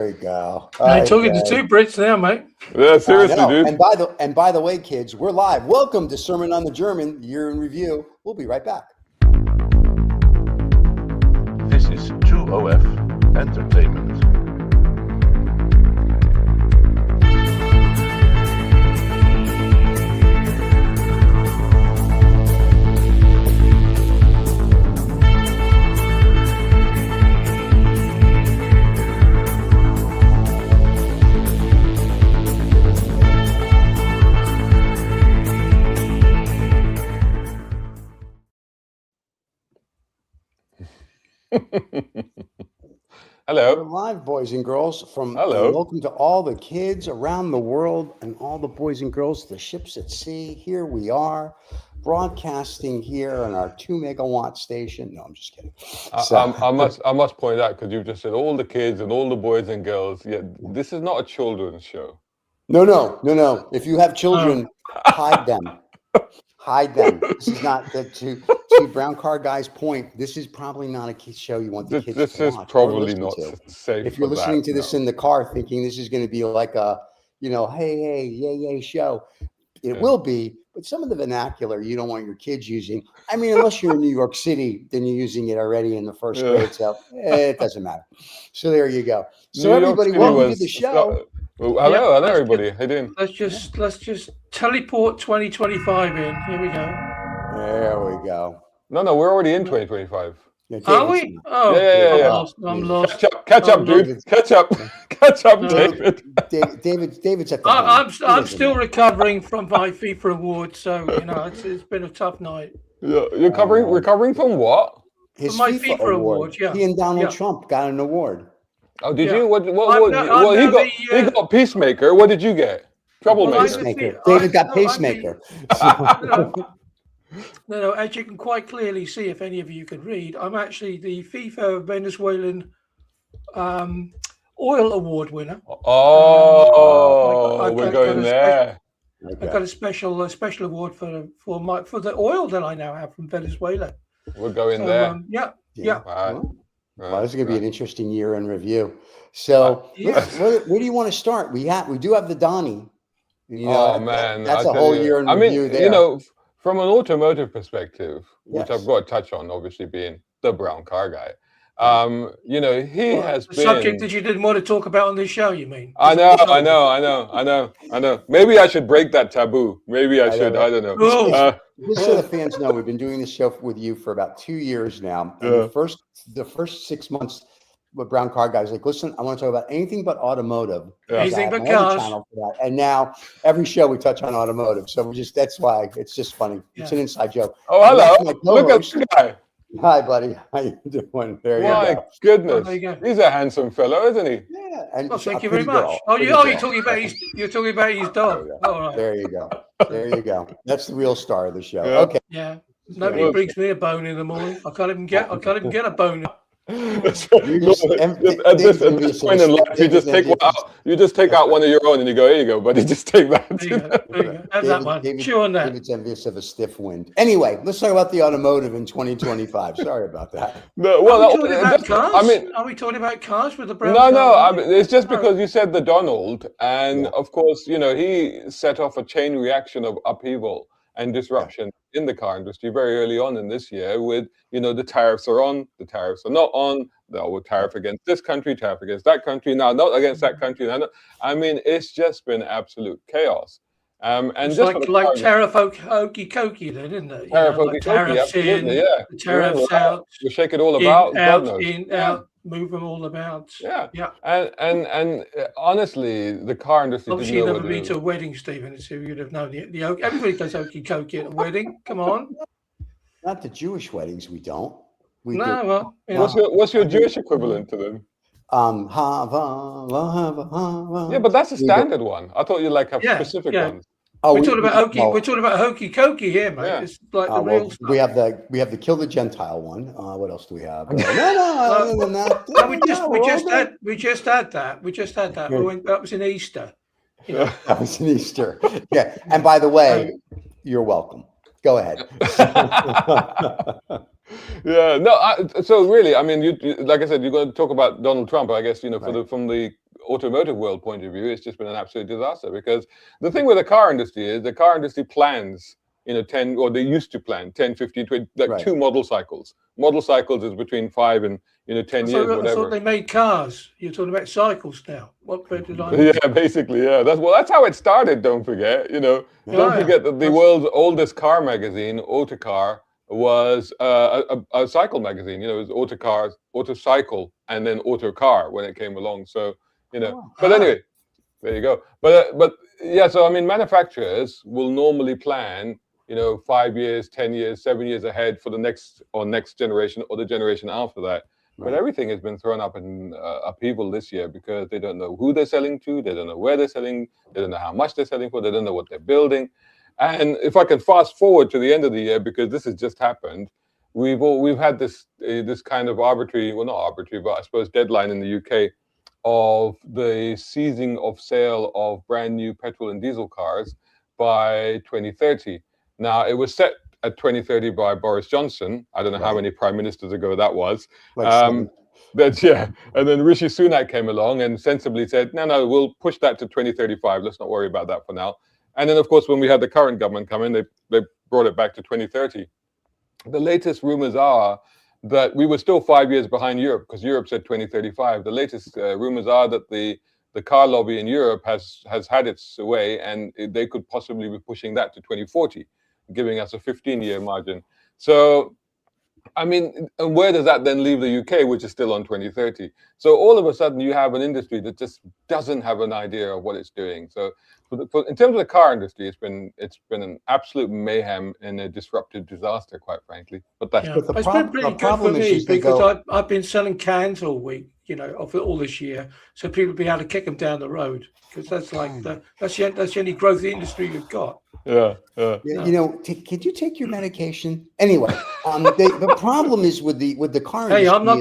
There you go. I'm talking to two Brits now, mate. Yeah, seriously, dude. And by the way, kids, we're live. Welcome to Sermon on the German, Year in Review. We'll be right back. This is 2OF Entertainment. Hello. We're live, boys and girls. Hello. And welcome to all the kids around the world and all the boys and girls, the ships at sea. Here we are, broadcasting here on our 2 megawatt station. No, I'm just kidding. I must point out, because you've just said all the kids and all the boys and girls. Yeah, this is not a children's show. No. If you have children, hide them. Hide them. This is not to Brown Car Guy's point. This is probably not a kids show you want the kids to watch. This is probably not safe. If you're listening to this in the car, thinking this is going to be like a, hey, yay show, it will be. But some of the vernacular you don't want your kids using. I mean, unless you're in New York City, then you're using it already in the first grade. So it doesn't matter. So there you go. So everybody, welcome to the show. Hello, everybody. How you doing? Let's just teleport 2025 in. Here we go. There we go. No, we're already in 2025. Are we? Oh, yeah. I'm lost. Catch up, dude. Catch up, David. David's at the I'm still recovering from my FIFA award, so it's been a tough night. Yeah, you're recovering from what? His my FIFA award. Yeah. He and Donald Trump got an award. Oh, did you? What? He got Peacemaker. What did you get? Troublemaker. Pacemaker. David got Pacemaker. No, as you can quite clearly see, if any of you can read, I'm actually the FIFA Venezuelan oil award winner. Oh, we're going there. I got a special award for the oil that I now have from Venezuela. We're going there. Yeah. Wow. Well, this is going to be an interesting year in review. So, where do you want to start? We do have the Donnie. Man, that's a whole year in review. There. From an automotive perspective, which I've got to touch on, obviously being the Brown Car Guy. He has been subject that you didn't want to talk about on this show. You mean? I know. Maybe I should break that taboo. Maybe I should. I don't know. Just so the fans know, we've been doing this show with you for about 2 years now. And the first 6 months, with Brown Car Guys, like, listen, I want to talk about anything but automotive. Anything but cars. And now every show we touch on automotive. So that's why it's just funny. It's an inside joke. Oh, hello. Look at this guy. Hi, buddy. How you doing? There you go. My goodness. He's a handsome fellow, isn't he? Yeah. And thank you very much. You're talking about his dog. All right. There you go. That's the real star of the show. Yeah. Okay. Yeah. Nobody brings me a bone in the morning. I can't even get a bone. At this point in life, you just take out one of your own and you go, here you go, buddy, just take that. There you go. Have that one. Chew on that. David's envious of a stiff wind. Anyway, let's talk about the automotive in 2025. Sorry about that. No, are we talking about cars? Are we talking about cars with the brown? No. It's just because you said the Donald, and of course, he set off a chain reaction of upheaval and disruption in the car industry very early on in this year with, the tariffs are on, the tariffs are not on, the tariff against this country, tariff against that country, now not against that country. It's just been absolute chaos. And it's just like tariff hokey cokey then, isn't it? Tariff hokey cokey, absolutely, yeah. The tariffs out. We shake it all about. Out. Move them all about. Yeah. And honestly, the car industry. Obviously, you've never been to a wedding, Stephen. So you'd have known the everybody does hokey cokey at a wedding. Come on. Not the Jewish weddings. We don't. What's your Jewish equivalent to them? Yeah, but that's a standard one. I thought you have specific ones. Oh, we're talking about hokey. We're talking about hokey cokey here, mate. Yeah. It's like the real stuff. We have the kill the Gentile one. What else do we have? No. We just had that. That was in Easter. That was in Easter. Yeah. And by the way, you're welcome. Go ahead. Yeah. No. So really, I mean, you like I said, you're going to talk about Donald Trump. I guess from the automotive world point of view, it's just been an absolute disaster. Because the thing with the car industry is the car industry plans, 10, or they used to plan 10, 15, 20, like Right. 2 model cycles. Model cycles is between 5 and 10 years, I whatever. thought they made cars. You're talking about cycles now. What bit did I? Yeah, basically, yeah. That's how it started. Don't forget, don't forget that the world's oldest car magazine, Autocar, was a cycle magazine. It was Autocycle, and then Autocar when it came along. So but anyway, there you go. But yeah, so I mean, manufacturers will normally plan 5 years, 10 years, 7 years ahead for the next generation or the generation after that. But everything has been thrown up in upheaval this year because they don't know who they're selling to, they don't know where they're selling, they don't know how much they're selling for, they don't know what they're building. And if I can fast forward to the end of the year, because this has just happened, we've had this kind of arbitrary, well, not arbitrary, but I suppose deadline in the UK of the ceasing of sale of brand new petrol and diesel cars by 2030. Now, it was set at 2030 by Boris Johnson. I don't know how many prime ministers ago that was. And then Rishi Sunak came along and sensibly said, no, we'll push that to 2035. Let's not worry about that for now. And then, of course, when we had the current government come in, they brought it back to 2030. The latest rumors are that we were still 5 years behind Europe, because Europe said 2035. The latest rumors are that the car lobby in Europe has had its way, and they could possibly be pushing that to 2040. Giving us a 15-year margin. So, I mean, and where does that then leave the UK, which is still on 2030? So all of a sudden you have an industry that just doesn't have an idea of what it's doing. So in terms of the car industry, it's been an absolute mayhem and a disruptive disaster, quite frankly. But that's It's been pretty good for me because I've been selling cans all week, of all this year, so people be able to kick them down the road, because that's like that's the only growth industry you've got. Yeah. Could you take your medication anyway? The problem is with the car industry. Hey, I'm not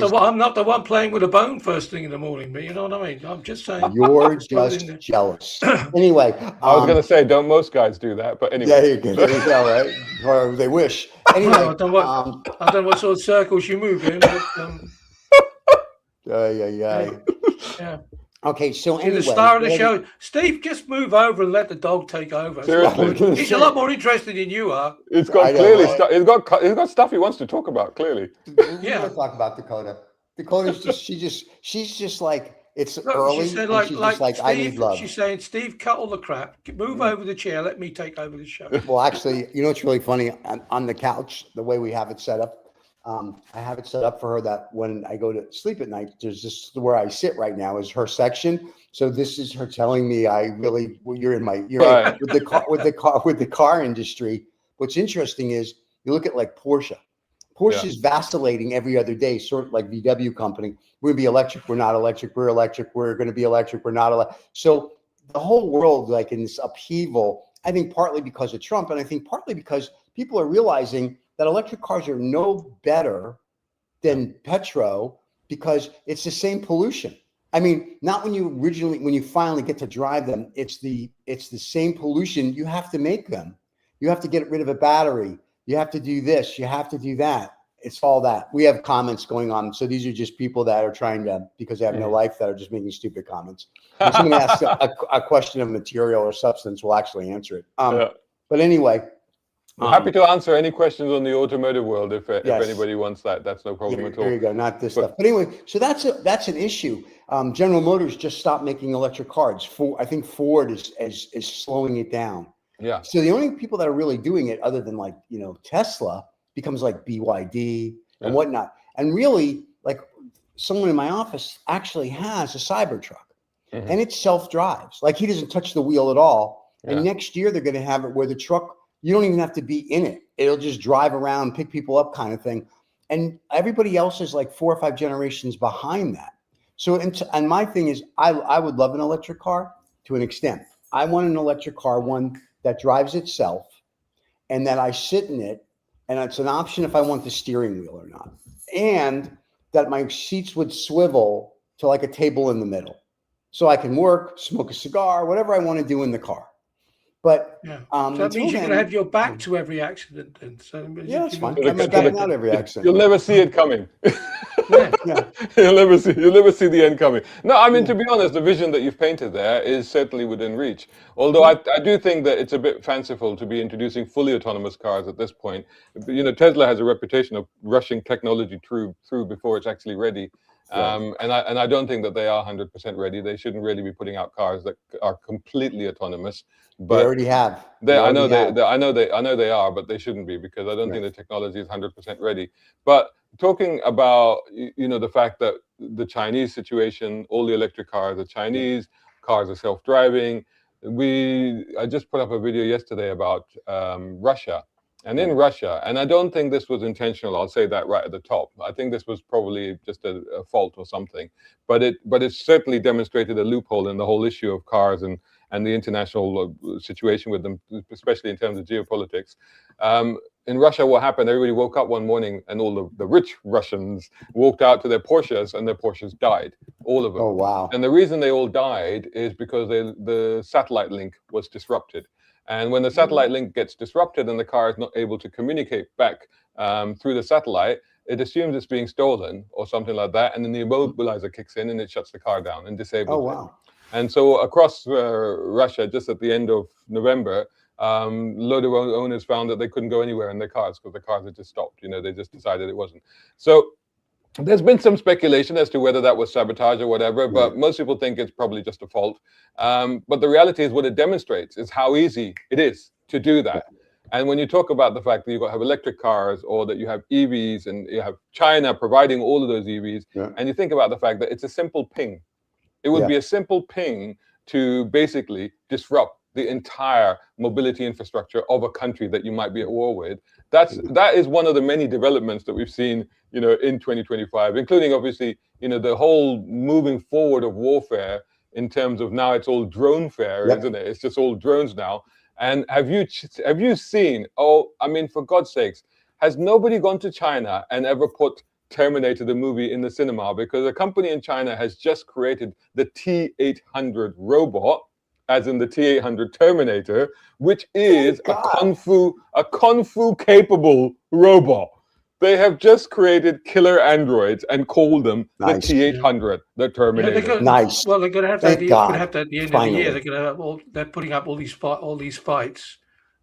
the one playing with a bone first thing in the morning, but you know what I mean. I'm just saying. You're just jealous. Anyway, I was going to say, don't most guys do that? But anyway, there you go, right? Or they wish. Anyway, I don't know what sort of circles you move in. But, yeah. Okay, so anyway, the star of the show, Steve, just move over and let the dog take over. Seriously. He's a lot more interested than you are. It's got he's got stuff he wants to talk about. Clearly, we're gonna talk about Dakota. Dakota's just she's just like it's early. She said, she's just like, Steve, I need love. She's saying, Steve, cut all the crap. Move over the chair. Let me take over the show. Well, actually, what's really funny on the couch, the way we have it set up. I have it set up for her that when I go to sleep at night, there's just where I sit right now is her section. So this is her telling me you're right. with the car industry. What's interesting is you look at like Porsche. Porsche's vacillating every other day, sort of like VW company. We're gonna be electric. We're not electric. We're electric. We're going to be electric. We're not electric. So the whole world, like in this upheaval, I think partly because of Trump, and I think partly because people are realizing that electric cars are no better than petrol because it's the same pollution. I mean, not when you finally get to drive them, it's the same pollution. You have to make them. You have to get rid of a battery. You have to do this. You have to do that. It's all that. We have comments going on. So these are just people that are trying to, because they have no life, that are just making stupid comments. When someone asks a question of material or substance, we'll actually answer it. But anyway. I'm happy to answer any questions on the automotive world if anybody wants that. That's no problem at all. There you go. Not this stuff. But anyway, so that's an issue. General Motors just stopped making electric cars. I think Ford is slowing it down. Yeah. So the only people that are really doing it, other than like Tesla, becomes like BYD and whatnot. And really, like someone in my office actually has a Cybertruck, and it self drives. Like he doesn't touch the wheel at all. Yeah. And next year they're going to have it where the truck. You don't even have to be in it. It'll just drive around, pick people up kind of thing. And everybody else is like 4 or 5 generations behind that. So, and my thing is, I would love an electric car to an extent. I want an electric car, one that drives itself and that I sit in it. And it's an option if I want the steering wheel or not. And that my seats would swivel to like a table in the middle. So I can work, smoke a cigar, whatever I want to do in the car. But So that means you're going to have your back to every accident. Then. So that's fine. I I'm backing out every accident. You'll never see it coming. Yeah. You'll never see the end coming. No, I mean, to be honest, the vision that you've painted there is certainly within reach. Although I do think that it's a bit fanciful to be introducing fully autonomous cars at this point. You know, Tesla has a reputation of rushing technology through before it's actually ready. And I don't think that they are 100% ready. They shouldn't really be putting out cars that are completely autonomous. But they already have. I know they are, but they shouldn't be, because I don't think the technology is 100% ready. But talking about, you know, the fact that the Chinese situation, all the electric cars, the Chinese cars are self-driving. I just put up a video yesterday about Russia. And in Russia, and I don't think this was intentional, I'll say that right at the top. I think this was probably just a fault or something. But it certainly demonstrated a loophole in the whole issue of cars and the international situation with them, especially in terms of geopolitics. In Russia, what happened, everybody woke up one morning and all the rich Russians walked out to their Porsches, and their Porsches died, all of them. Oh, wow. And the reason they all died is because the satellite link was disrupted. And when the satellite link gets disrupted and the car is not able to communicate back through the satellite, it assumes it's being stolen or something like that. And then the immobilizer kicks in and it shuts the car down and disables it. Wow. And so across Russia, just at the end of November, a load of owners found that they couldn't go anywhere in their cars because the cars had just stopped. You know, they just decided it wasn't. So there's been some speculation as to whether that was sabotage or whatever, but most people think it's probably just a fault. But the reality is, what it demonstrates is how easy it is to do that. And when you talk about the fact that you've got to have electric cars, or that you have EVs, and you have China providing all of those EVs, and you think about the fact that it's a simple ping. It would be a simple ping to basically disrupt the entire mobility infrastructure of a country that you might be at war with. That is one of the many developments that we've seen, you know, in 2025, including obviously, you know, the whole moving forward of warfare in terms of now it's all drone fare, isn't it? It's just all drones now. And have you seen? Oh, I mean, for God's sakes, has nobody gone to China and ever put Terminator the movie in the cinema? Because a company in China has just created the T-800 robot, as in the T-800 Terminator, which is a kung fu capable robot. They have just created killer androids and called them the T-800, the Terminator. Well, they're going to have that. At the end of the year, they're going to have they're putting up all these fights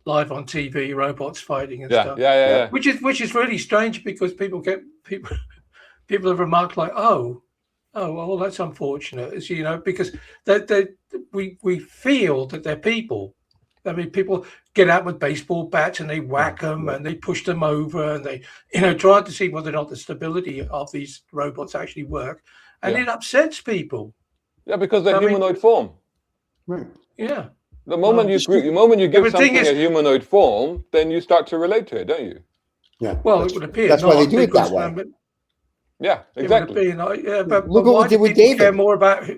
live on TV, robots fighting and stuff. Yeah. Which is really strange, because people have remarked like, oh, well, that's unfortunate, as you know, because we feel that they're people. I mean, people get out with baseball bats and they whack them and they push them over, and they, you know, try to see whether or not the stability of these robots actually work, and it upsets people. Yeah, because they're humanoid form. Right. Yeah. The moment you give something a humanoid form, then you start to relate to it, don't you? Yeah. Well, it would appear that's why they do it that way. Yeah, exactly. But look why what we did do with people David. care more about?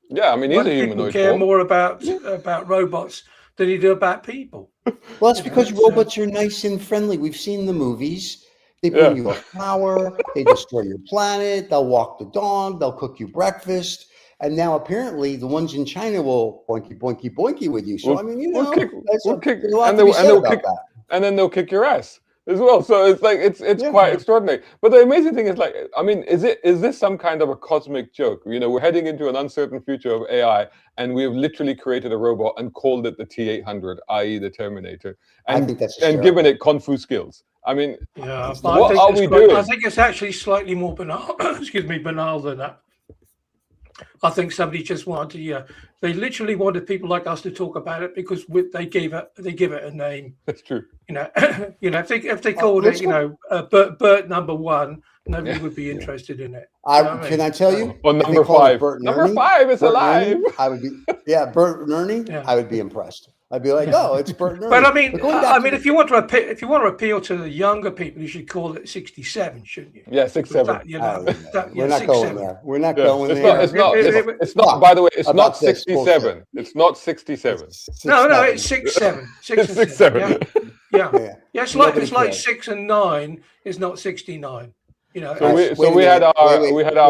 Yeah, I mean, he's a humanoid care form. more about robots than you do about people. Well, it's because robots are nice and friendly. We've seen the movies. They bring you a flower. They destroy your planet. They'll walk the dog. They'll cook you breakfast. And now apparently the ones in China will boinky, boinky, boinky with you. So, I mean, you know, and then they'll kick your ass as well. So it's like, it's quite extraordinary. But the amazing thing is, like, I mean, is this some kind of a cosmic joke? You know, we're heading into an uncertain future of AI, and we've literally created a robot and called it the T-800, i.e. the Terminator, and I think that's given it kung fu skills. I mean, what are we doing? I think it's actually slightly more banal. Banal than that. I think somebody just wanted to, they literally wanted people like us to talk about it, because they give it a name. That's true. You know, if they called it, Bert number 1, nobody would be interested in it. Can I tell you? Or number 5. Number 5 is alive. I would be, Bert and Ernie. I would be impressed. I'd be like, oh, it's Bert and Ernie. But I mean, if you want to appeal to the younger people, you should call it 67, shouldn't you? Yeah, 67. We're not going there. We're not going there. It's not. By the way, it's not 67. It's not 67. No, it's 67. 67. Yeah. It's like 6 and 9 is not 69. You know. So we had our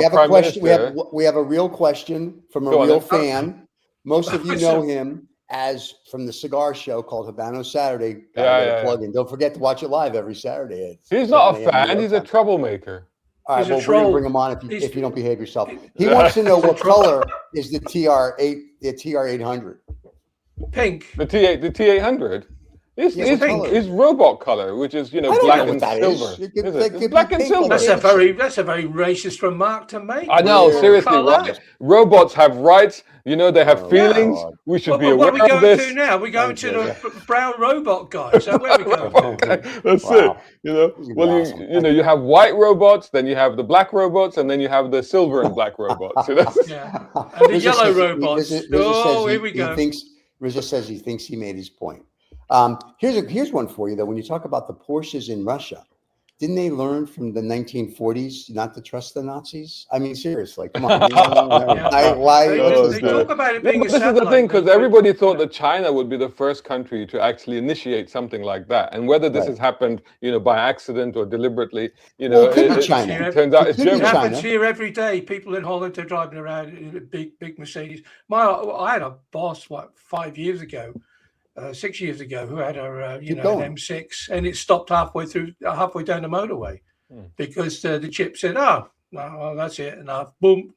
prime minister. We have a real question from a real fan. Most of you know him as from the cigar show called Habano Saturday. Plug in. Don't forget to watch it live every Saturday. He's not a fan. He's a troublemaker. All right, He's a well, we're gonna troll. bring him on if you don't behave yourself. He wants to know what color is the TR-800. Pink. The T800. It's robot color, which is black and silver. It's black and silver. That's a very racist remark to make. I know, seriously. Right? Robots have rights. They have feelings. We should be aware of this. What are we going to now? We're going to the brown robot guy. So where are we going? That's it. You have white robots, then you have the black robots, and then you have the silver and black robots. And the yellow robots. Here we go. Rizzo says he thinks he made his point. Here's one for you though. When you talk about the Porsches in Russia, didn't they learn from the 1940s not to trust the Nazis? I mean, seriously, come on. Why? They talk about it being this is the thing, because everybody thought that China would be the first country to actually initiate something like that, and whether this has happened, by accident or deliberately, it could be China. It turns out it's Germany. It happens here every day. People in Holland are driving around in a big Mercedes. I had a boss 6 years ago, who had a an M6, and it stopped halfway down the motorway because the chip said, "Oh, no, that's it, enough." Boom,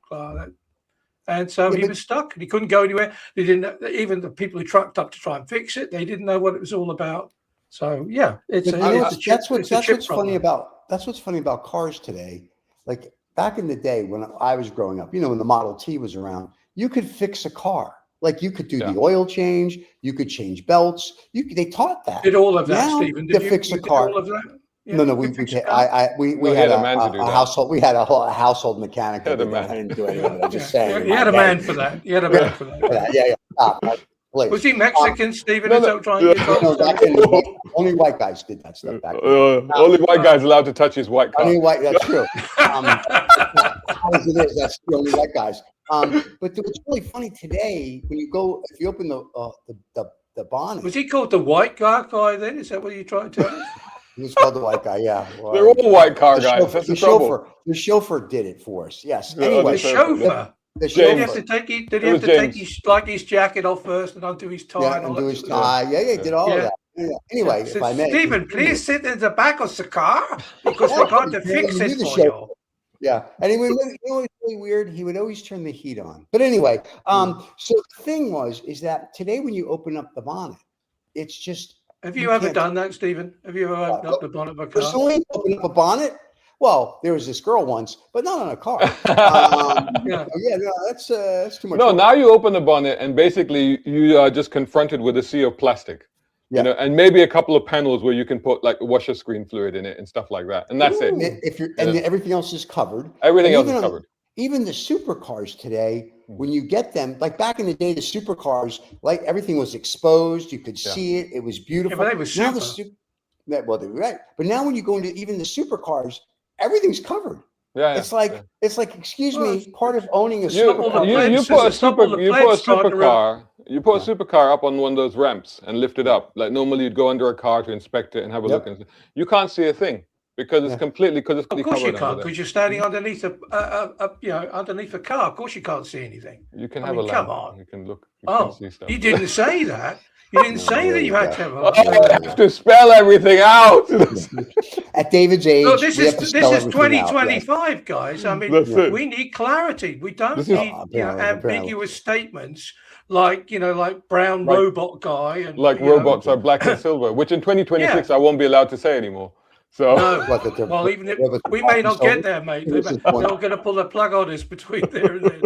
and so he was stuck, and he couldn't go anywhere. They didn't. Even the people who trucked up to try and fix it, they didn't know what it was all about. So that's what's funny about cars today. Like back in the day when I was growing up, when the Model T was around, you could fix a car. Like you could do the oil change, you could change belts. They taught that. Did all of that, now, Stephen? To fix a car. All of that? Yeah, No, we had a household. We had a household mechanic. I didn't do any of it. I'm just saying. You had a man for that. You had a man for that. Yeah. Was he Mexican, Stephen? Only white guys did that stuff back then. Only white guys allowed to touch his white car. Only white. That's true. As it is, that's the only white guys. But what's really funny today, when you go, if you open the bonnet. Was he called the white guy then? Is that what you're trying to tell us? He was called the white guy, yeah. Well, they're all white car guys. That's the trouble. The chauffeur did it for us. Yes. Anyway, the chauffeur. Did he have to take his jacket off first and undo his tie? Yeah, undo his tie. Yeah, did all of that. Yeah. Anyway, if I may. Stephen, please sit in the back of the car because we're going to fix it for you. Yeah, and it was really weird. He would always turn the heat on. But anyway, so the thing is that today when you open up the bonnet, it's just. Have you ever done that, Stephen? Have you ever opened up the bonnet of a car? Personally, open up a bonnet? Well, there was this girl once, but not on a car. That's too much. No, now you open the bonnet and basically you are just confronted with a sea of plastic. And maybe a couple of panels where you can put like washer screen fluid in it and stuff like that, and that's it. And everything else is covered. Everything else is covered. Even the supercars today, when you get them, like back in the day, the supercars, like everything was exposed. You could see it. It was beautiful. Yeah, but they were super. They're right. But now when you go into even the supercars, everything's covered. Yeah. It's like, excuse me, part of owning a supercar. You put a supercar up on one of those ramps and lift it up. Like normally you'd go under a car to inspect it and have a look. And you can't see a thing because it's completely covered. Of course you can't, because you're standing underneath underneath a car. Of course you can't see anything. You can have a lamp. Come on. You can look. You can see stuff. You didn't say that. You didn't say that you had to have a I have to spell everything out. At David's age, this is 2025, guys. I mean, we need clarity. We don't need ambiguous statements like brown robot guy and like robots are black and silver, which in 2026 I won't be allowed to say anymore. So well, even if we may not get there, mate. They're not going to pull the plug on us between there and then.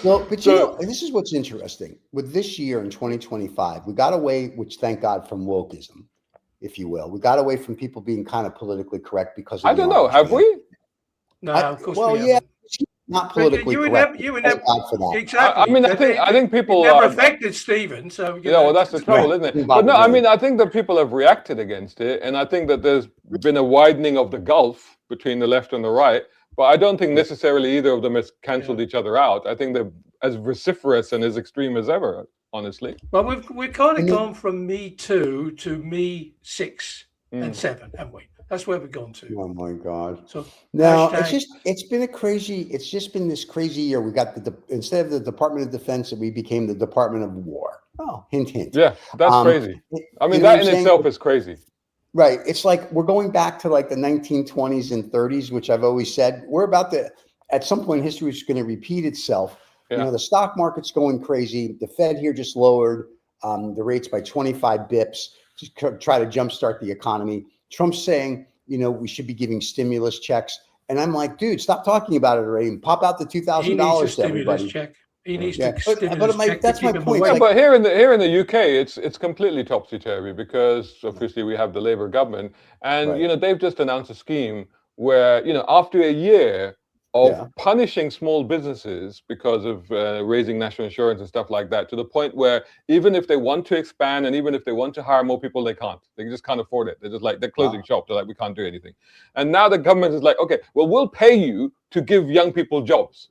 Well, but this is what's interesting. With this year in 2025, we got away, which thank God, from wokeism, if you will. We got away from people being kind of politically correct because of I don't know. Have we? No, of course we haven't. Not politically correct. Thank God for that. Exactly. I mean, I think people never affected Stephen. So well, that's the trouble, isn't it? But no, I mean, I think that people have reacted against it, and I think that there's been a widening of the gulf between the left and the right. But I don't think necessarily either of them has cancelled each other out. I think they're as vociferous and as extreme as ever, honestly. Well, we've kind of gone from Me Too to Me 6 and 7, haven't we? That's where we've gone to. Oh my God. So No, hashtag- it's just been this crazy year. We got instead of the Department of Defense, we became the Department of War. Oh, hint, hint. Yeah, that's crazy. I mean, you know what that I'm in saying? itself is crazy. Right. It's like we're going back to like the 1920s and 30s, which I've always said we're about to, at some point in history, it's going to repeat itself. Yeah. You know, the stock market's going crazy. The Fed here just lowered the rates by 25 bips to try to jumpstart the economy. Trump's saying, you know, we should be giving stimulus checks. And I'm like, dude, stop talking about it already and pop out the he needs a $2,000 to stimulus everybody. check. He needs Yeah, to stimulus check that's to my keep him point. away. Yeah, Like- but here in the UK, it's completely topsy turvy because obviously we have the Labour government, and Right. you know they've just announced a scheme where you know after a year of Yeah. punishing small businesses because of raising national insurance and stuff like that, to the point where even if they want to expand and even if they want to hire more people, they can't. They just can't afford it. They're just like they're closing Wow. shop. They're like, we can't do anything. And now the government is like, okay, well we'll pay you to give young people jobs.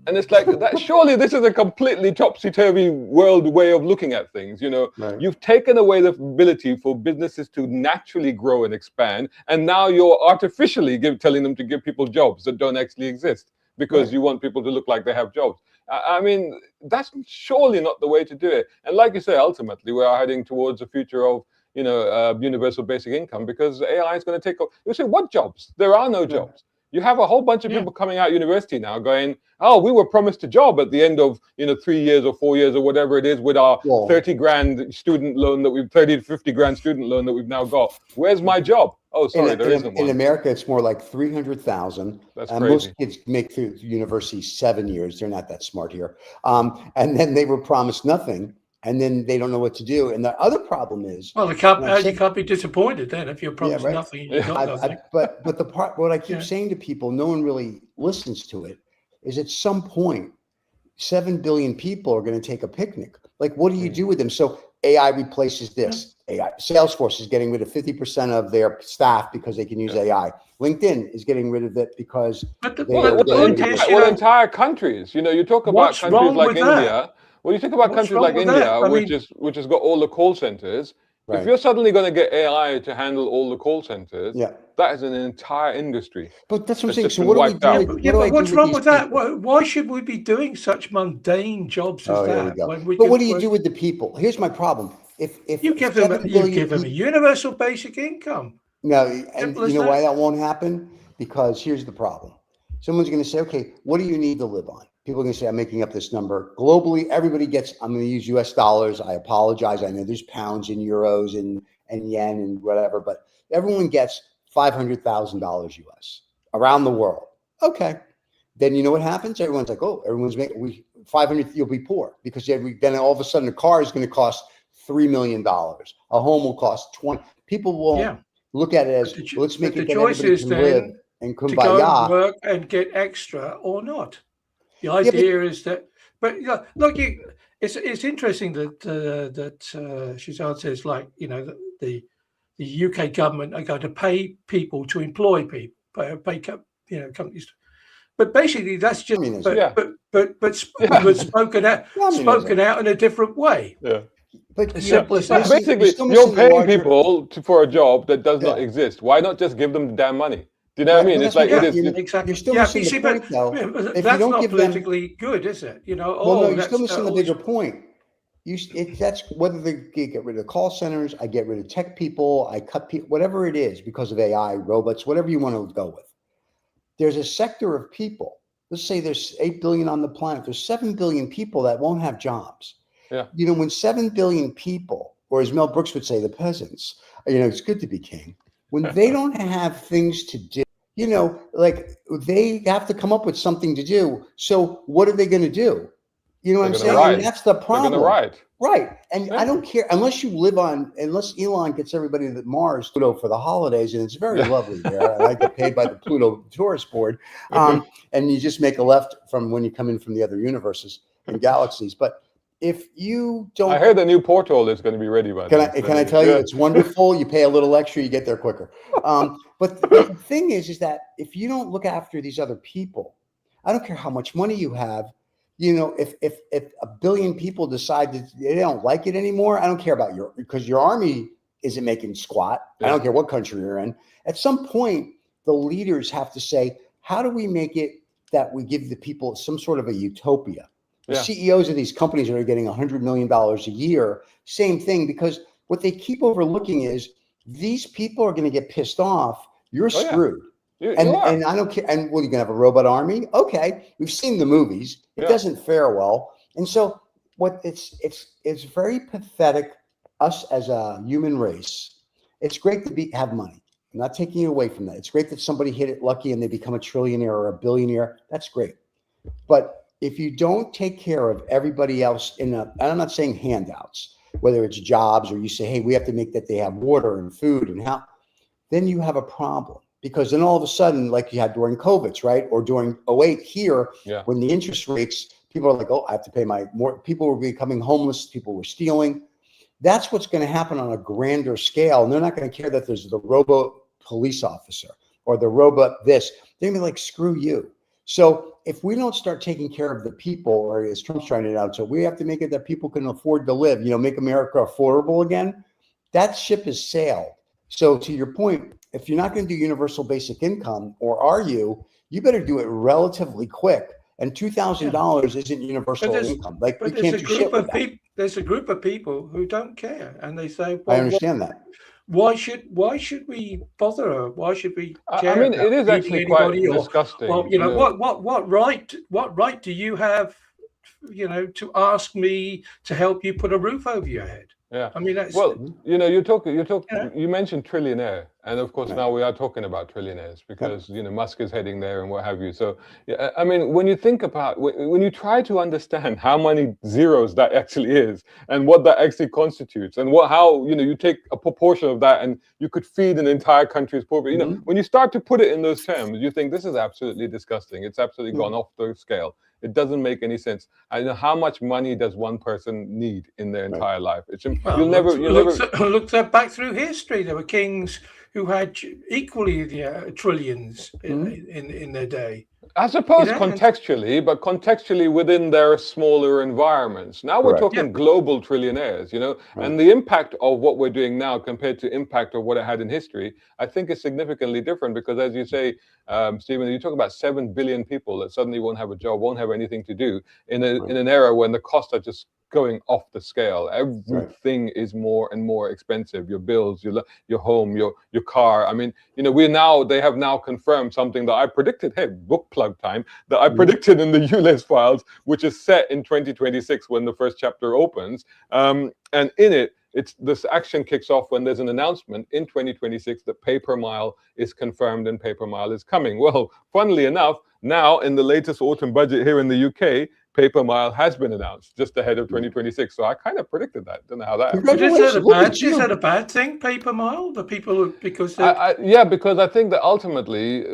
And it's like that. Surely this is a completely topsy-turvy world way of looking at things. You know, Right. you've taken away the ability for businesses to naturally grow and expand, and now you're artificially telling them to give people jobs that don't actually exist because Right. you want people to look like they have jobs. I mean, that's surely not the way to do it. And like you say, ultimately, we are heading towards a future of universal basic income because AI is going to take over. You say, what jobs? There are no jobs. You have a whole bunch of people coming out of university now going, oh, we were promised a job at the end of 3 years or 4 years or whatever it is with our 30 grand student loan that we've 30 to 50 grand student loan that we've now got. Where's my job? Oh, sorry, there isn't one. In America, it's more like 300,000. That's and crazy. Most kids make through university 7 years. They're not that smart here. And then they were promised nothing. And then they don't know what to do. And the other problem is, well, you can't be disappointed then if you're promised right. nothing. You got nothing. But the part, what I keep saying to people, no one really listens to it, is at some point, 7 billion people are going to take a picnic. Like, what do you do with them? So AI replaces this. AI. Salesforce is getting rid of 50% of their staff because they can use AI. LinkedIn is getting rid of it because entire countries. You talk about countries like India. Well, you think about countries like India, which has got all the call centers. Right. If you're suddenly going to get AI to handle all the call centers, that is an entire industry. But that's what I'm saying. So what do we do? But what's wrong with that? Why should we be doing such mundane jobs as that? But what do you do with the people? Here's my problem. If you give them a universal basic income. No, and you know why that won't happen? Because here's the problem. Someone's going to say, okay, what do you need to live on? People are going to say, I'm making up this number. Globally, everybody gets, I'm going to use US dollars. I apologize. I know there's pounds and euros and yen and whatever, but everyone gets $500,000 US around the world. Okay. Then you know what happens? Everyone's like, oh, everyone's making 500, you'll be poor because then all of a sudden a car is going to cost $3 million. A home will cost 20. People won't look at it as, let's make it that everybody can live and kumbaya. To go and work and get extra or not. The idea is that, but look, it's interesting that Shazad says, like, the UK government are going to pay people to employ people, pay companies. But basically, that's just but spoken out in a different way. Yeah. But basically, you're paying people for a job that does not exist. Why not just give them the damn money? Do you know what I mean? It's like exactly. You're still missing the point, though. If that's not politically good, is it? You're still missing the bigger point. That's whether they get rid of call centers, I get rid of tech people, I cut people, whatever it is, because of AI, robots, whatever you want to go with. There's a sector of people. Let's say there's 8 billion on the planet. There's 7 billion people that won't have jobs. Yeah. When 7 billion people, or as Mel Brooks would say, the peasants, it's good to be king. When they don't have things to do, like they have to come up with something to do. So what are they going to do? You know what I'm saying? And that's the problem. Right. And I don't care unless Elon gets everybody to Mars, Pluto for the holidays, and it's very lovely there. And I get paid by the Pluto Tourist Board. And you just make a left from when you come in from the other universes and galaxies. But if you don't, I heard the new portal is going to be ready by then. Can I tell you, it's wonderful. You pay a little extra, you get there quicker. But the thing is that if you don't look after these other people, I don't care how much money you have. If 1 billion people decide that they don't like it anymore, I don't care about because your army isn't making squat. Yeah. I don't care what country you're in. At some point, the leaders have to say, how do we make it that we give the people some sort of a utopia? The CEOs of these companies that are getting $100 million a year, same thing, because what they keep overlooking is these people are going to get pissed off. You're screwed. And I don't care. And well, you're going to have a robot army. Okay. We've seen the movies. It doesn't fare well. And so it's very pathetic. Us as a human race, it's great to have money. I'm not taking you away from that. It's great that somebody hit it lucky and they become a trillionaire or a billionaire. That's great. But if you don't take care of everybody else and I'm not saying handouts, whether it's jobs or you say, hey, we have to make that they have water and food and how, then you have a problem. Because then all of a sudden, like you had during COVID, right? Or during 08 here, when the interest rates, people are like, oh, I have to pay more. People were becoming homeless. People were stealing. That's what's going to happen on a grander scale. And they're not going to care that there's the robot police officer or the robot this. They're going to be like, screw you. So if we don't start taking care of the people, or as Trump's trying it out, so we have to make it that people can afford to live, make America affordable again. That ship has sailed. So to your point, if you're not going to do universal basic income, or are you better do it relatively quick. And $2,000 isn't universal income. Like we can't do shit with that. There's a group of people who don't care, and they say, well, I understand that. Why should we bother? Why should we care? I mean, it is actually quite disgusting. Well, what right do you have, to ask me to help you put a roof over your head? Yeah. I mean, that's you mentioned trillionaire, and of course now we are talking about trillionaires because Musk is heading there and what have you. So I mean, when you think about when you try to understand how many zeros that actually is and what that actually constitutes and how you take a proportion of that and you could feed an entire country's poor. When you start to put it in those terms, you think this is absolutely disgusting. It's absolutely gone off the scale. It doesn't make any sense. I know how much money does one person need in their entire life. It's look back through history. There were kings who had equally trillions in their day. I suppose contextually, but contextually within their smaller environments. Now we're talking global trillionaires, and the impact of what we're doing now compared to impact of what it had in history, I think is significantly different because as you say, Stephen, you talk about 7 billion people that suddenly won't have a job, won't have anything to do in an era when the costs are just going off the scale. Everything is more and more expensive. Your bills, your home, your car. I mean, they have now confirmed something that I predicted. Hey, book plug time that I predicted in the ULEZ files, which is set in 2026 when the first chapter opens. And in it, this action kicks off when there's an announcement in 2026 that pay-per-mile is confirmed and pay-per-mile is coming. Well, funnily enough, now in the latest autumn budget here in the UK, pay-per-mile has been announced just ahead of 2026. So I kind of predicted that. Don't know how that happened. Is that a bad thing, pay-per-mile? The people because because I think that ultimately,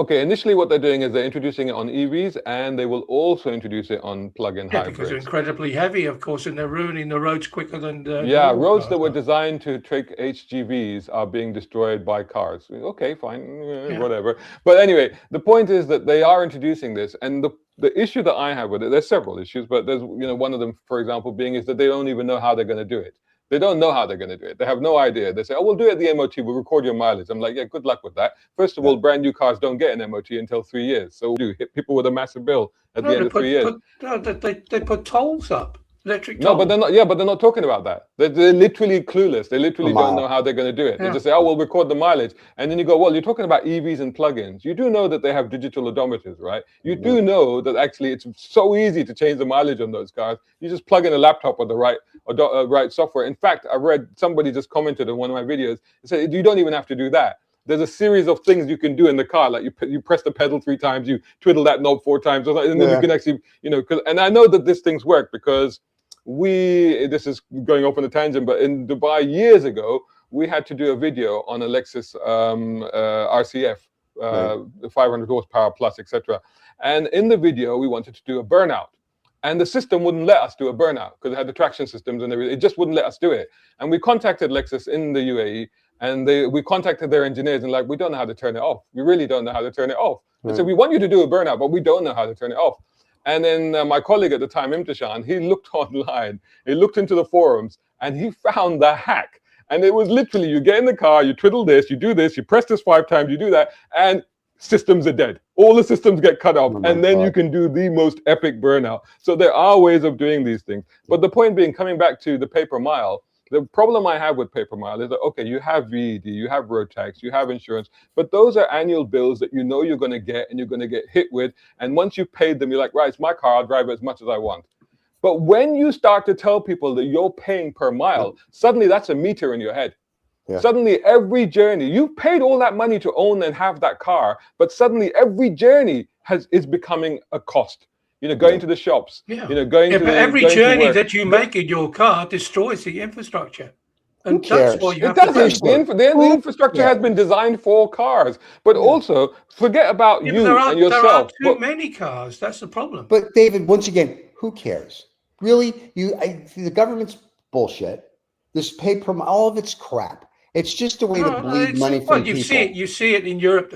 initially what they're doing is they're introducing it on EVs and they will also introduce it on plug-in hybrids. Because they're incredibly heavy, of course, and they're ruining the roads quicker than roads that were designed to take HGVs are being destroyed by cars. Okay, fine, whatever. But anyway, the point is that they are introducing this, and the issue that I have with it, there's several issues, but there's one of them, for example, being is that they don't even know how they're going to do it. They don't know how they're going to do it. They have no idea. They say, oh, we'll do it at the MOT. We'll record your mileage. I'm like, yeah, good luck with that. First of all, brand new cars don't get an MOT until 3 years. So we do hit people with a massive bill at the end of 3 years. They put tolls up. Electric no, but they're not. Yeah, but they're not talking about that. They're literally clueless. They literally don't know how they're going to do it. They just say, "Oh, we'll record the mileage," and then you go, "Well, you're talking about EVs and plug-ins. You do know that they have digital odometers, right? You do know that actually it's so easy to change the mileage on those cars. You just plug in a laptop with the right software. In fact, I read somebody just commented on one of my videos and said you don't even have to do that. There's a series of things you can do in the car, like you press the pedal 3 times, you twiddle that knob 4 times, and then you can actually, and I know that these things work because this is going off on a tangent, but in Dubai years ago, we had to do a video on a Lexus RCF, 500 horsepower plus, etc. And in the video, we wanted to do a burnout. And the system wouldn't let us do a burnout because it had the traction systems and everything. It just wouldn't let us do it. And we contacted Lexus in the UAE, and we contacted their engineers and we don't know how to turn it off. We really don't know how to turn it off. They said, we want you to do a burnout, but we don't know how to turn it off. And then my colleague at the time, Imtishan, he looked online, he looked into the forums, and he found the hack. And it was literally, you get in the car, you twiddle this, you do this, you press this 5 times, you do that, and systems are dead. All the systems get cut off, and then you can do the most epic burnout. So there are ways of doing these things. But the point being, coming back to the pay per mile, the problem I have with pay per mile is that, okay, you have VED, you have road tax, you have insurance, but those are annual bills that you know you're going to get and you're going to get hit with. And once you've paid them, you're like, right, it's my car, I'll drive it as much as I want. But when you start to tell people that you're paying per mile, suddenly that's a meter in your head. Yeah. Suddenly every journey, you've paid all that money to own and have that car, but suddenly every journey is becoming a cost. You know, going to the shops, you know, going to but every journey that you make in your car destroys the infrastructure. And that's why you have to pay for it. The infrastructure has been designed for cars, but also forget about you and yourself. There are too many cars. That's the problem. But David, once again, who cares? Really, the government's bullshit. This all of it's crap. It's just a way to bleed money from people. You see it in Europe.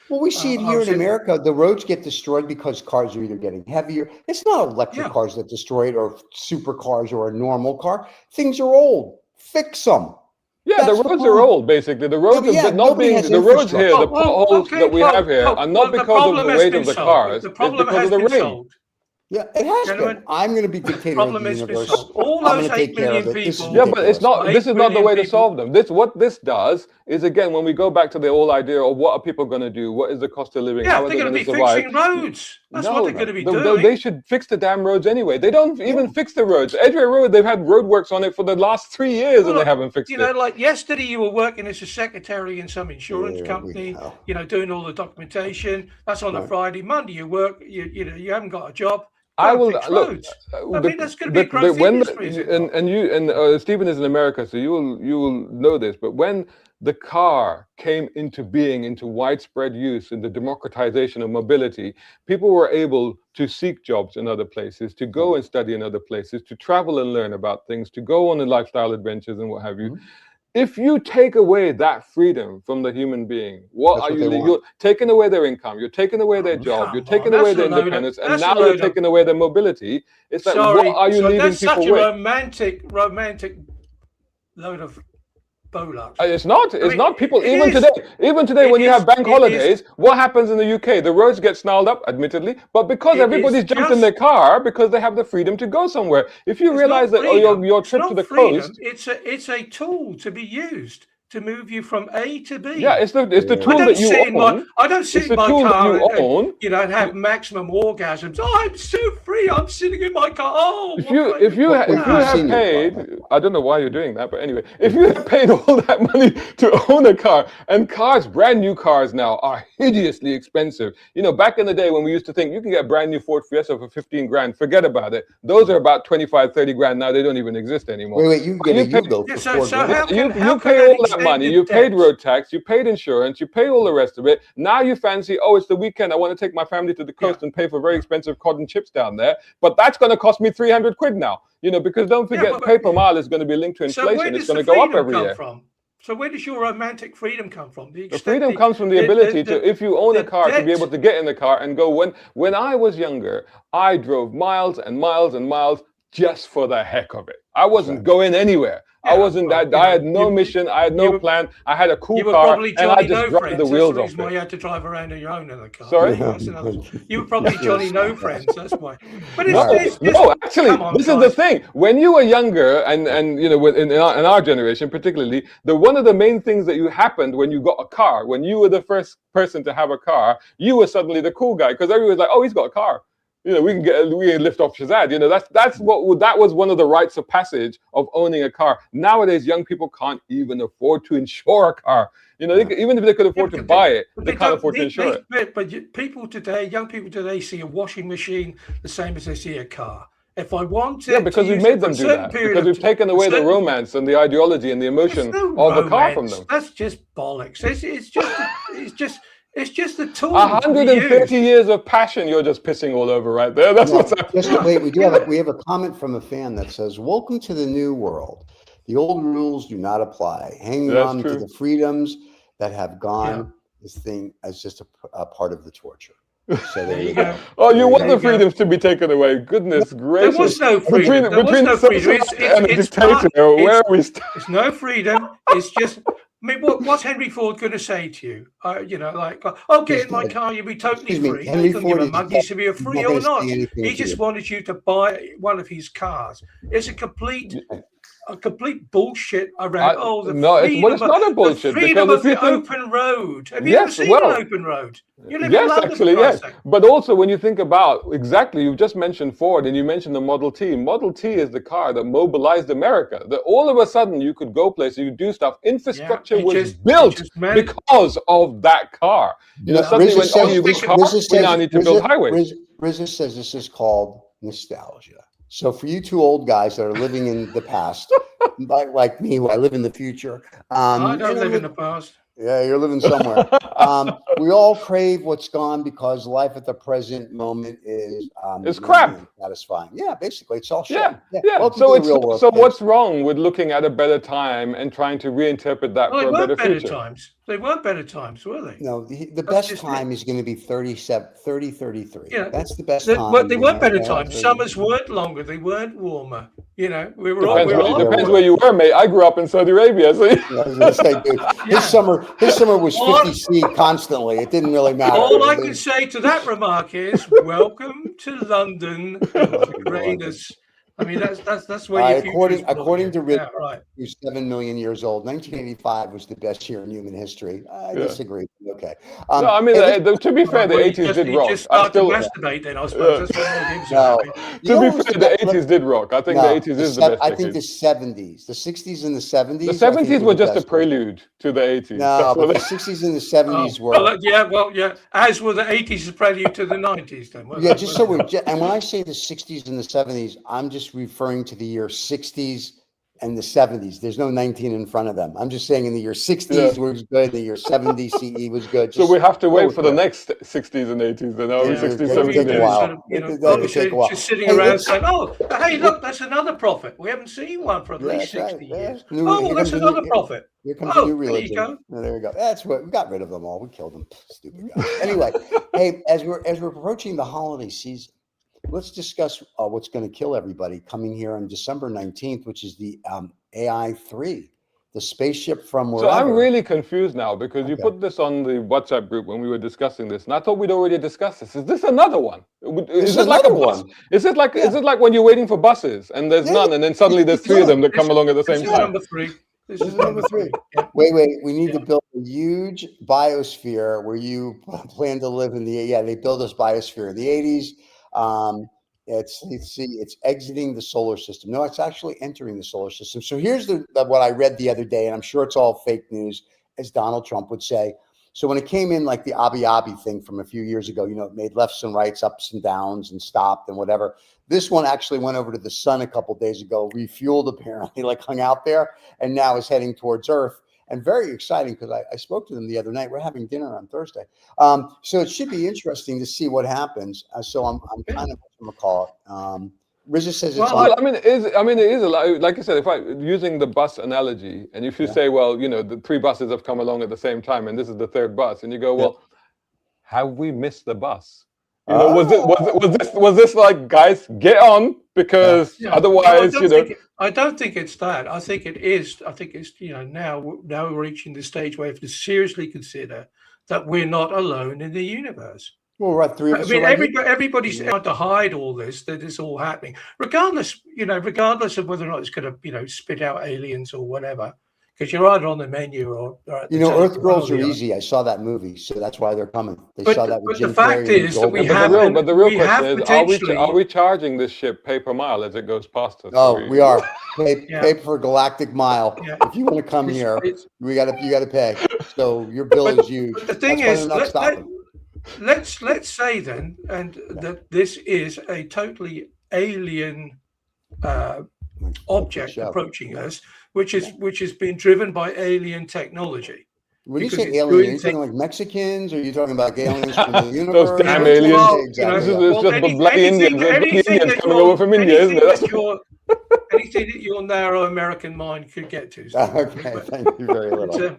Well, we see it here in America. The roads get destroyed because cars are either getting heavier. It's not electric cars that destroy it, or supercars, or a normal car. Things are old. Fix them. Yeah, the roads are old, basically. The roads are not being the roads here. The potholes that we have here are not because of the weight of the cars. It's because of the rain. Yeah, it has been. I'm going to be dictator of the universe. All those 8 million people. Yeah, but it's not. This is not the way to solve them. What this does is, again, when we go back to the whole idea of what are people going to do, what is the cost of living, how are they going to survive? Fixing roads. That's what they're going to be doing. They should fix the damn roads anyway. They don't even fix the roads. Edgware Road, they've had roadworks on it for the last 3 years, and they haven't fixed it. You know, like yesterday, you were working as a secretary in some insurance company. You know, doing all the documentation. That's on a Friday. Monday, you work. You haven't got a job. I will look. I mean, that's going to be a growth industry. And Stephen is in America, so you will know this. But when the car came into being, into widespread use, in the democratization of mobility, people were able to seek jobs in other places, to go and study in other places, to travel and learn about things, to go on lifestyle adventures and what have you. If you take away that freedom from the human being, you're taking away their income, you're taking away their job, you're taking away their independence, and now you're taking away their mobility. It's like, what are you leaving people with? That's such a romantic load of bollocks. It's not. People, even today, when you have bank holidays, what happens in the UK? The roads get snarled up, admittedly, but because everybody's jumped in their car because they have the freedom to go somewhere. If you realize that your trip to the coast, it's a tool to be used to move you from A to B. Yeah, it's the tool that you own. I don't sit in my car and have maximum orgasms. Oh, I'm so free. I'm sitting in my car. Oh, if you have paid, I don't know why you're doing that, but anyway, if you have paid all that money to own a car, and brand new cars now are hideously expensive. You know, back in the day when we used to think you can get a brand new Ford Fiesta for 15 grand, forget about it. Those are about 25, 30 grand now. They don't even exist anymore. Wait, you get a Yugo for 4 grand. You pay all that money, you paid road tax, you paid insurance, you paid all the rest of it. Now you fancy, it's the weekend, I want to take my family to the coast and pay for very expensive cod and chips down there, but that's going to cost me 300 quid now, because don't forget, pay per mile is going to be linked to inflation. It's going to go up every year. So where does your romantic freedom come from? The freedom comes from the ability to, if you own a car, to be able to get in the car and go. When I was younger, I drove miles and miles and miles just for the heck of it. I wasn't going anywhere. I wasn't. I had no mission. I had no plan. I had a cool car, and I just dropped the wheels off. That's why you had to drive around on your own in the car. Sorry, you were probably Johnny No Friends. That's why. But actually, this is the thing. When you were younger, and in our generation particularly, one of the main things that happened when you got a car, when you were the first person to have a car, you were suddenly the cool guy because everyone was like, "Oh, he's got a car." We can lift off Shazad. That was one of the rites of passage of owning a car. Nowadays, young people can't even afford to insure a car. Even if they could afford to buy it, they can't afford to insure it. But young people today see a washing machine the same as they see a car. If I want to, because we've made them do that. Because we've taken away the romance and the ideology and the emotion of a car from them. That's just bollocks. It's just a tool. 130 years of passion. You're just pissing all over right there. That's what's happening. Just wait. We have a comment from a fan that says, "Welcome to the new world. The old rules do not apply. Hanging on to the freedoms that have gone. This thing as just a part of the torture." So There you go. Oh, you want There the you go. freedoms to be taken away? Goodness gracious! There was no freedom. There was between no freedom. and a dictator, where are we? It's no freedom. It's just. I mean, what's Henry Ford going to say to you? You know, like, oh, get in my car, you'll be totally Excuse me, free. Henry He couldn't give Ford a is monkey's if you're not free gonna or not. say anything He to just you. wanted you to buy one of his cars. It's a complete bullshit around. The freedom, it's not a bullshit, the freedom because of if you the think, open road. Have you ever yes, seen well, an open road? You live in yes, London, actually, for yes. Christ's sake. But also, when you think about exactly, you've just mentioned Ford and you mentioned the Model T. Model T is the car that mobilized America. That all of a sudden you could go places, you could do stuff. Infrastructure was built because of that car. You know, suddenly when you got cars, we now need to build highways. Rizza says this is called nostalgia. So for you two old guys that are living in the past, like me, who I live in the future. I don't live in the past. Yeah, you're living somewhere. We all crave what's gone because life at the present moment is crap. Satisfying. Yeah, basically, it's all shit. Yeah. So what's wrong with looking at a better time and trying to reinterpret that for a better future? Times. They weren't better times, were they? No, the best time is going to be 33. Yeah, that's the best time. They weren't better times. Summers weren't longer. They weren't warmer. You know, we were depends where you were, mate. I grew up in Saudi Arabia, so I was going to say, dude, his summer was 50 C constantly. It didn't really matter. All I can say to that remark is, welcome to London, the greatest. I mean, that's where according to Rick, who's 7 million years old, 1985 was the best year in human history. I disagree. Okay. No, I mean, to be fair, the 80s did rock. Just start to masturbate then, I suppose. That's what to be fair, the 80s did rock. I think the 80s is the best. I think the 70s, the 60s and the 70s. The 70s were just a prelude to the 80s. No, but the 60s and the 70s were. As were the 80s a prelude to the 90s then. Yeah, just so we're. And when I say the 60s and the 70s, I'm just referring to the year 60s and the 70s. There's no 19 in front of them. I'm just saying in the year 60s was good. The year 70 CE was good. So we have to wait for the next 60s and 80s. Then are we 60s, 70s? Obviously, just sitting around saying, "Oh, hey, look, that's another prophet. We haven't seen one for at least 60 years. Oh, that's another prophet. Here comes a new religion. There you go. That's what we got rid of them all. We killed them. Stupid guys. Anyway, hey, as we're approaching the holiday season, let's discuss what's going to kill everybody coming here on December 19th, which is the AI-3, the spaceship from wherever. So I'm really confused now because you put this on the WhatsApp group when we were discussing this, and I thought we'd already discussed this. Is this another one? Is it like a bus? Is it like when you're waiting for buses and there's none, and then suddenly there's three of them that come along at the same time? Number three. This is number 3. Yeah. Wait. We need to build a huge biosphere where you plan to live in they built this biosphere in the 80s. It's exiting the solar system. No, it's actually entering the solar system. So here's what I read the other day, and I'm sure it's all fake news, as Donald Trump would say. So when it came in, like the Abi Abi thing from a few years ago, it made lefts and rights, ups and downs, and stopped and whatever. This one actually went over to the sun a couple of days ago, refueled apparently, like hung out there, and now is heading towards Earth. And very exciting because I spoke to them the other night. We're having dinner on Thursday. So it should be interesting to see what happens. So I'm kind of going to call it. Rizza says it's it is a lot. Like you said, using the bus analogy, and if you say, well, the 3 buses have come along at the same time, and this is the 3rd bus, and you go, well, have we missed the bus? Was this like, guys, get on, because otherwise, I don't think it's that. I think it is. I think it's now we're reaching the stage where we have to seriously consider that we're not alone in the universe. Well, we're at 3 of us. I mean, everybody's trying to hide all this, that it's all happening, regardless of whether or not it's going to, spit out aliens or whatever, because you're either on the menu or Earth Girls are easy. I saw that movie, so that's why they're coming. They saw that with Jim Carrey. But the fact is that we have. But the real question is, are we charging this ship pay per mile as it goes past us? Oh, we are. Pay per galactic mile. Yeah. If you want to come here, you got to pay. So your bill is huge. But the thing is, let's say then, that this is a totally alien object approaching us, which has been driven by alien technology. When you say alien, are you talking like Mexicans, or are you talking about aliens from the universe? Those damn aliens. It's just bloody Indians. Indians coming over from India, isn't it? Anything that your narrow American mind could get to. Okay, thank you very little.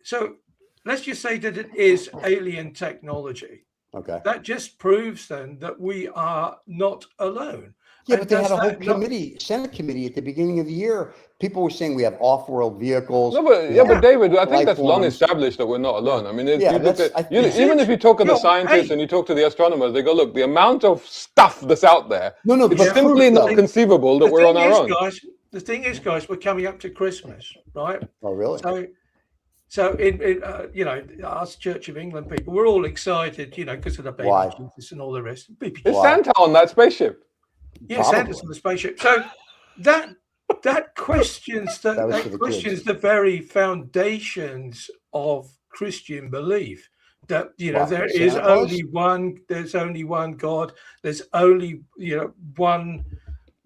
So let's just say that it is alien technology. Okay. That just proves then that we are not alone. Yeah, And but they had does a whole that not- committee, Senate committee at the beginning of the year. People were saying we have off-world vehicles. No, but we yeah, have but David, I think life that's long forms. established that we're not alone. I mean, if Yeah, you look that's- at, I- you, Is even it? if you talk to the No, scientists hey. and you talk to the astronomers, they go, look, the amount of stuff that's out there, No, it's but simply proof, not though. conceivable that we're on our own. The thing is, guys, we're coming up to Christmas, right? Oh, really? So in you know, us Church of England people, we're all excited, you know, because of the baby Why? Jesus and all the rest. Is Santa on that spaceship? Yeah, Santa's on the spaceship. So that questions That was for the questions kids. the very foundations of Christian belief. That, you know, What, there Santa is Claus? only one. There's only one God. There's only, you know, one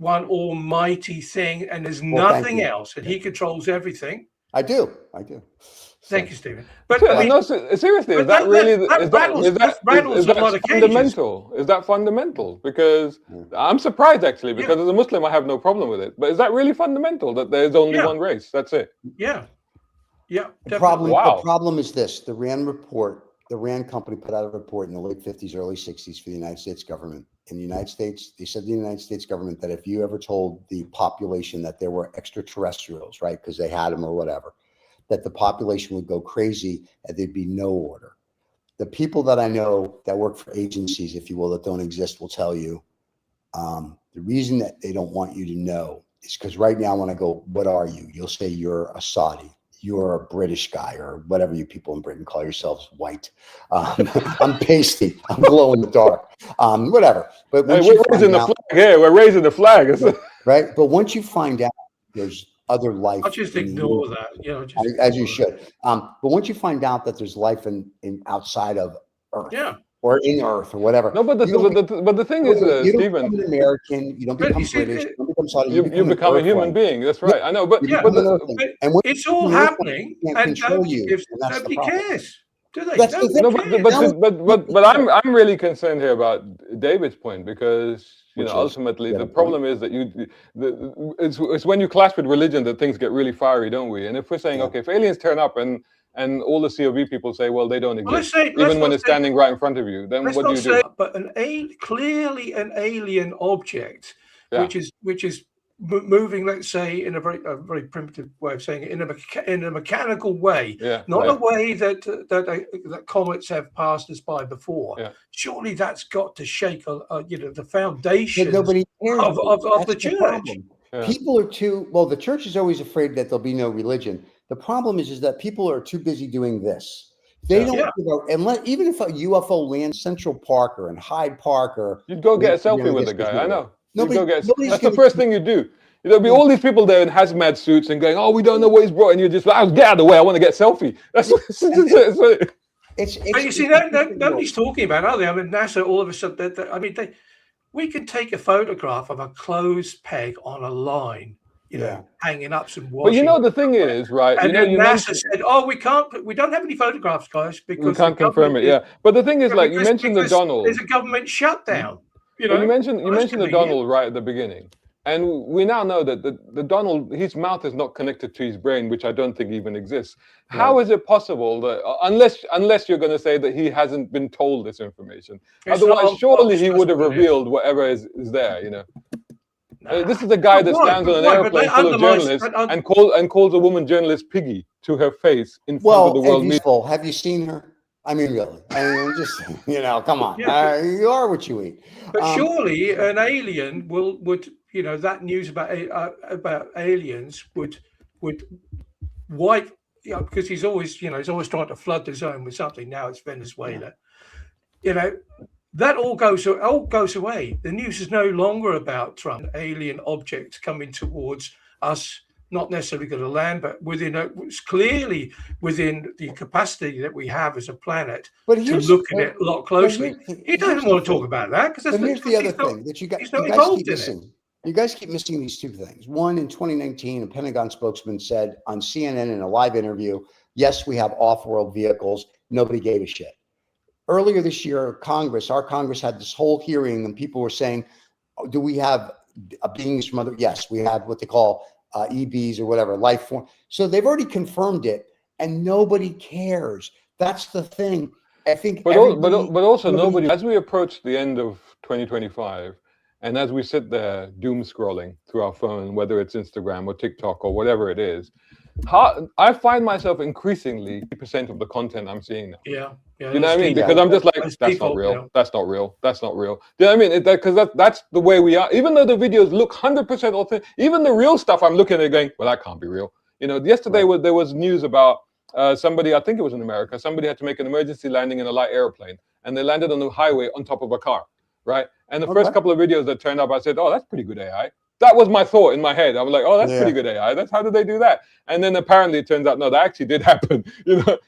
almighty thing, and there's Well, thank nothing you. else, and He controls everything. I do. Thank you, Stephen. But So, I mean, no, seriously, is but that really that rattles is that a lot of cages. fundamental? Is that fundamental? Because I'm surprised actually, because as a Muslim I have no problem with it. But is that really fundamental that there's only one race? That's it. Yeah. The problem, Wow. the problem is this: the Rand company put out a report in the late 50s, early 60s for the United States government. In the United States, they said to the United States government that if you ever told the population that there were extraterrestrials, right, because they had them or whatever, that the population would go crazy and there'd be no order. The people that I know that work for agencies, if you will, that don't exist, will tell you the reason that they don't want you to know is because right now when I go, what are you? You'll say you're a Saudi. You're a British guy, or whatever you people in Britain call yourselves, white. I'm pasty. I'm glow in the dark. Whatever. But Hey, once we're you raising find the out, flag here. We're raising the flag. right? But once you find out there's other life, I'll just in the ignore universe, that. You know, as you should. But once you find out that there's life in outside of Earth, or in Earth, or whatever. No, but the thing is, you don't Stephen, become an American. You don't But become you see, British. You don't become Saudi. you become a human being. That's right. I know, but You but become an the, Earthling. And when it's all you become an happening, Earthling, and control you, and that's the nobody problem. cares, do they? That's the Nobody thing. no, cares. but I'm really concerned here about David's point, because you Which know is? ultimately You got the a point? problem is that it's when you clash with religion that things get really fiery, don't we? And if we're saying, okay, if aliens turn up and all the COV people say, well, they don't Well, let's exist, say, even when it's standing right in front of you, then let's what do not you say, do? but clearly an alien object, Yeah. which is moving, let's say, in a very primitive way of saying it, in a mechanical way, not a way that comets have passed us by before. Yeah. Surely that's got to shake, you know, the foundation Nobody cares of the church. problem. Yeah. People are the church is always afraid that there'll be no religion. The problem is that people are too busy doing this. They don't even if a UFO lands Central Park or in Hyde Park, or You'd go get a selfie with the guy. I know. That's the first thing you do. There'll be all these people there in hazmat suits and going, "Oh, we don't know what he's brought," and you're just like, "Oh, get out of the way! I want to get a selfie." That's But you see, nobody's talking about it, are they? I mean, NASA all of a sudden, we can take a photograph of a closed peg on a line, you know, hanging up some washing. But you know, the thing is, right? And you know, then NASA said, "Oh, we don't have any photographs, guys, because we can't confirm it." Yeah, but the thing is, like you mentioned the Donald. There's a government shutdown. You know, you mentioned the Donald right at the beginning, and we now know that the Donald, his mouth is not connected to his brain, which I don't think even exists. Right. How is it possible that unless you're going to say that he hasn't been told this information? Otherwise, surely he would have revealed whatever is there. You know. This is a guy that stands on an airplane full of journalists and calls a woman journalist piggy to her face in front of the world media. Have you seen her? I mean, really? I mean, just, you know, come on. You are what you eat. But surely an alien would, you know, that news about aliens would wipe, you know, because he's always trying to flood the zone with something. Now it's Venezuela. You know, that all goes away. The news is no longer about Trump, alien objects coming towards us, not necessarily going to land, but it's clearly within the capacity that we have as a planet to look at it a lot closely. He doesn't want to talk about that because here's the other thing that you guys keep missing. You guys keep missing these two things. One, in 2019, a Pentagon spokesman said on CNN in a live interview, "Yes, we have off-world vehicles. Nobody gave a shit." Earlier this year, our Congress had this whole hearing, and people were saying, "Do we have beings from other?" Yes, we have what they call EBs or whatever, life form. So they've already confirmed it, and nobody cares. That's the thing. I think, but also nobody- nobody. As we approach the end of 2025, and as we sit there doom scrolling through our phone, whether it's Instagram or TikTok or whatever it is, I find myself increasingly % of the content I'm seeing now. Yeah. You know what I mean? Because I'm just like, that's not real. That's not real. That's not real. You know what I mean? Because that's the way we are. Even though the videos look 100% authentic, even the real stuff I'm looking at going, well, that can't be real. You know, yesterday there was news about somebody, I think it was in America, somebody had to make an emergency landing in a light airplane, and they landed on the highway on top of a car, right? And the first couple of videos that turned up, I said, oh, that's pretty good AI. That was my thought in my head. I was like, oh, that's pretty good AI. That's how did they do that? And then apparently it turns out, no, that actually did happen. You know,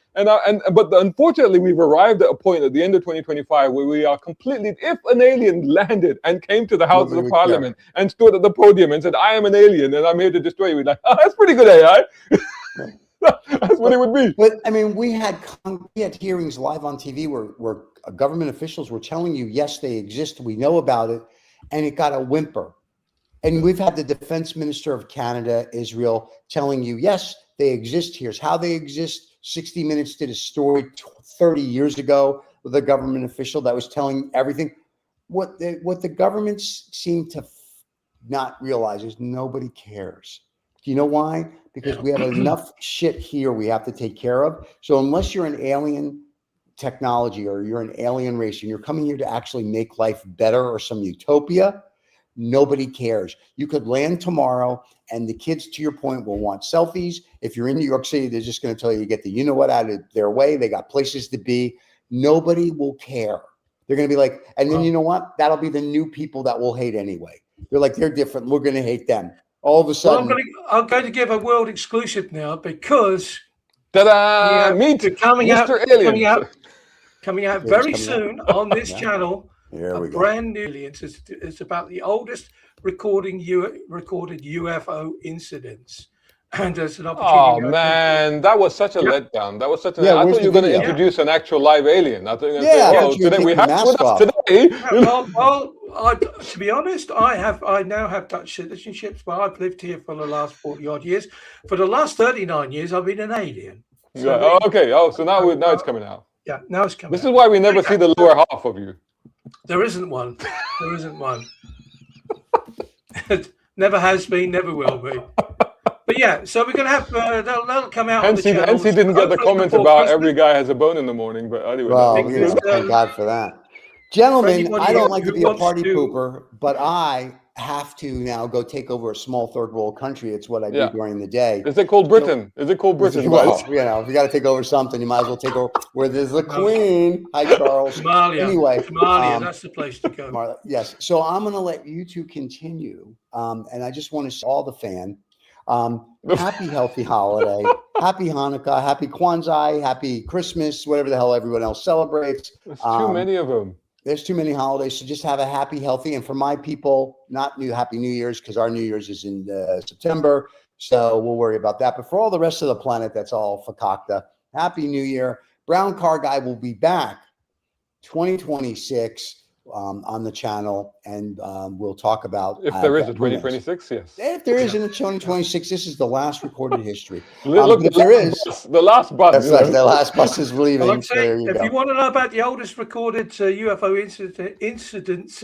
but unfortunately, we've arrived at a point at the end of 2025 where we are completely, if an alien landed and came to the Houses of Parliament and stood at the podium and said, I am an alien and I'm here to destroy you, we'd like, oh, that's pretty good AI. That's what it would be. But I mean, we had hearings live on TV where government officials were telling you, yes, they exist, we know about it, and it got a whimper. And we've had the defense minister of Canada, Israel, telling you, yes, they exist. Here's how they exist. 60 Minutes did a story 30 years ago with a government official that was telling everything. What the governments seem to not realize is nobody cares. Do you know why? Because we have enough shit here we have to take care of. So unless you're an alien technology or you're an alien race and you're coming here to actually make life better or some utopia, nobody cares. You could land tomorrow and the kids, to your point, will want selfies. If you're in New York City, they're just going to tell you get the you know what out of their way. They got places to be. Nobody will care. They're going to be like, and then you know what? That'll be the new people that we'll hate anyway. They're like, they're different. We're going to hate them. All of a sudden. Well, I'm going to give a world exclusive now because ta-da! Meet Mr. Alien. Coming out very soon on this channel. Here we go. Brand new aliens. It's about the oldest recorded UFO incidents. And there's an opportunity. Oh man, that was such a letdown. That was such a. I thought you were going to introduce an actual live alien. I thought you were going to say, oh, today we have with us today. To be honest, I now have Dutch citizenships, but I've lived here for the last 40 odd years. For the last 39 years, I've been an alien. So okay. Oh, so now it's coming out. Yeah, now it's coming. This is why we never see the lower half of you. There isn't one. There isn't one. Never has been, never will be. But yeah, so we're going to have, that'll come out on the channel. Hence he didn't get the comment about every guy has a bone in the morning, but anyway. Well, thank God for that. Gentlemen, I don't like to be a party pooper, but I have to now go take over a small third world country. It's what I do during the day. Is it called Britain? Is it called Britain? Well, you know, if you got to take over something, you might as well take over where there's the Queen. Hi, Charles. Somalia. Anyway, Somalia, that's the place to go. Yes. So I'm going to let you two continue. And I just want to say all the fan. Happy healthy holiday, happy Hanukkah, happy Kwanzaa, happy Christmas, whatever the hell everyone else celebrates. There's too many of them. There's too many holidays, so just have a happy, healthy, and for my people, not happy New Year's, because our New Year's is in September, so we'll worry about that. But for all the rest of the planet, that's all fakakta. Happy New Year. Brown Car Guy will be back 2026 on the channel, and we'll talk about if there is a 2026. Yes, if there isn't a 2026, this is the last recorded history. Look, if there is, the last bus. That's like the last bus is leaving. Well, so there you if go. you want to know about the oldest recorded UFO incidents,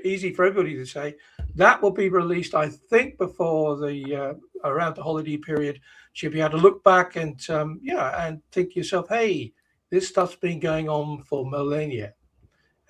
easy for everybody to say, that will be released, I think, before the around the holiday period. So you'll be able to look back and and think to yourself, hey, this stuff's been going on for millennia.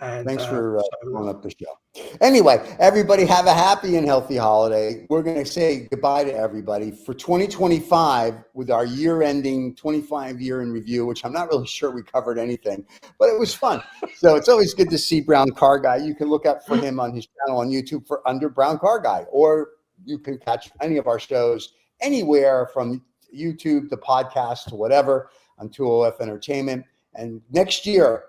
And, thanks for blowing up the show. Anyway, everybody have a happy and healthy holiday. We're going to say goodbye to everybody for 2025 with our year-ending 25-year in review, which I'm not really sure we covered anything, but it was fun. So it's always good to see Brown Car Guy. You can look up for him on his channel on YouTube for Under Brown Car Guy, or you can catch any of our shows anywhere from YouTube to podcast to whatever on 2OF Entertainment. And next year,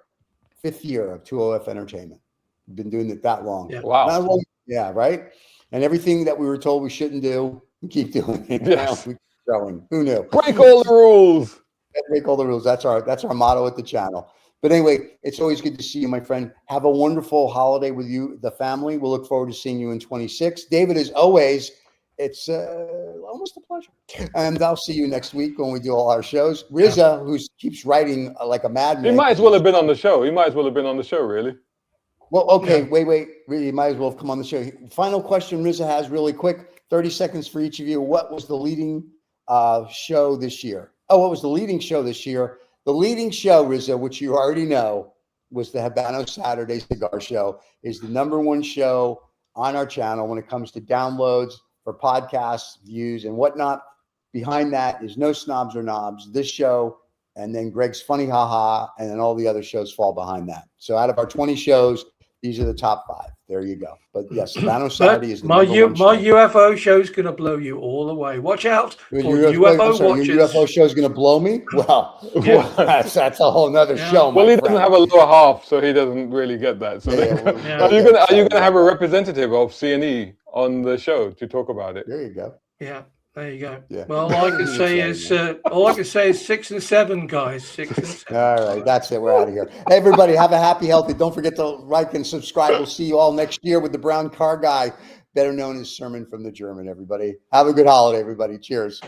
5th year of 2OF Entertainment. We've been doing it that long. Yeah. Wow. Not long, yeah, right? And everything that we were told we shouldn't do, we keep doing it. Yes. We keep going. Who knew? Break all the rules. Break all the rules. That's our motto at the channel. But anyway, it's always good to see you, my friend. Have a wonderful holiday with you, the family. We'll look forward to seeing you in 26. David, as always, it's almost a pleasure. And I'll see you next week when we do all our shows. Rizza, who keeps writing like a madman. He might as well have been on the show. He might as well have been on the show, really. Well, okay, wait. Really, you might as well have come on the show. Final question Rizza has really quick, 30 seconds for each of you. What was the leading show this year? Oh, what was the leading show this year? The leading show, Rizza, which you already know, was the Habano Saturday Cigar Show, is the #1 show on our channel when it comes to downloads for podcasts, views, and whatnot. Behind that is No Snobs or Knobs, this show, and then Greg's Funny Haha, and then all the other shows fall behind that. So out of our 20 shows, these are the top 5. There you go. But yes, Habano Saturday is the my #1 show. UFO show's going to blow you all away. Watch out for Your UFO watchers. Your UFO show is going to blow me? Well, that's a whole nother show. Well, he doesn't have a lower half, so he doesn't really get that. So are you going to have a representative of C&E on the show to talk about it? There you go. Yeah. There you go. Yeah. Well, all I can say is 6 and 7, guys. 6 and 7. All right, that's it. We're out of here. Hey, everybody, have a happy, healthy. Don't forget to like and subscribe. We'll see you all next year with the Brown Car Guy, better known as Sermon from the German. Everybody, have a good holiday. Everybody, cheers.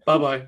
Bye-bye.